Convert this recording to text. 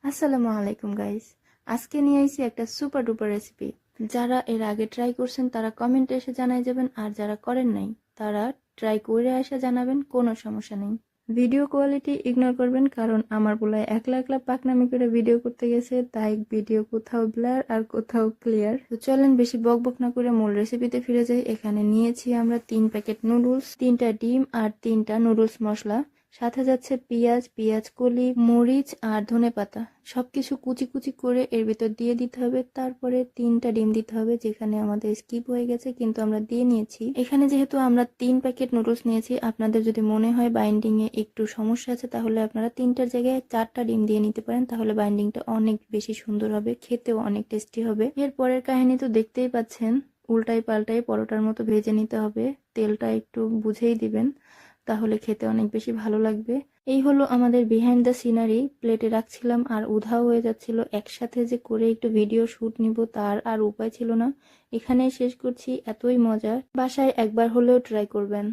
আসসালামু আলাইকুম গাইস। আজকে নিয়ে আইছি একটা সুপার ডুপার রেসিপি। যারা এর আগে ট্রাই করছেন তারা কমেন্টে এসে জানাই যাবেন, আর যারা করেন নাই তারা ট্রাই করে এসে জানাবেন, কোনো সমস্যা নেই। ভিডিও কোয়ালিটি ইগনোর করবেন, কারণ আমার পোলায় একলা একলা পাকনামি করে ভিডিও করতে গেছে, তাই ভিডিও কোথাও ব্লার আর কোথাও ক্লিয়ার। তো চলেন বেশি বক বক না করে মূল রেসিপিতে ফিরে যাই। এখানে নিয়েছি আমরা 3 প্যাকেট নুডলস, 3টা ডিম আর 3টা নুডলস মশলা, সাথে যাচ্ছে পেঁয়াজ কলি, মরিচ আর ধনেপাতা। সবকিছু কুচি কুচি করে এর ভিতর দিয়ে দিতে হবে। তারপরে 3টা ডিম দিতে হবে, যেখানে আমাদের স্কিপ হয়ে গেছে কিন্তু আমরা দিয়ে নিয়েছি। এখানে যেহেতু আমরা 3 প্যাকেট নুডলস নিয়েছি, আপনাদের যদি মনে হয় বাইন্ডিং এ একটু সমস্যা আছে তাহলে আপনারা 3টার জায়গায় 4টা ডিম দিয়ে নিতে পারেন, তাহলে বাইন্ডিংটা অনেক বেশি সুন্দর হবে, খেতেও অনেক টেস্টি হবে। এরপরের কাহিনী তো দেখতেই পাচ্ছেন, উল্টাই পাল্টাই পরোটার মতো ভেজে নিতে হবে। তেলটা একটু বুঝেই দিবেন, তাহলে খেতে অনেক বেশি ভালো লাগবে। এই হলো আমাদের বিহাইন্ড দ্য সিনারি। প্লেটে রাখছিলাম আর উধাও হয়ে যাচ্ছিল, একসাথে যে করে একটু ভিডিও শুট নিব তার আর উপায় ছিল না। এখানেই শেষ করছি। এতই মজা, বাসায় একবার হলেও ট্রাই করবেন।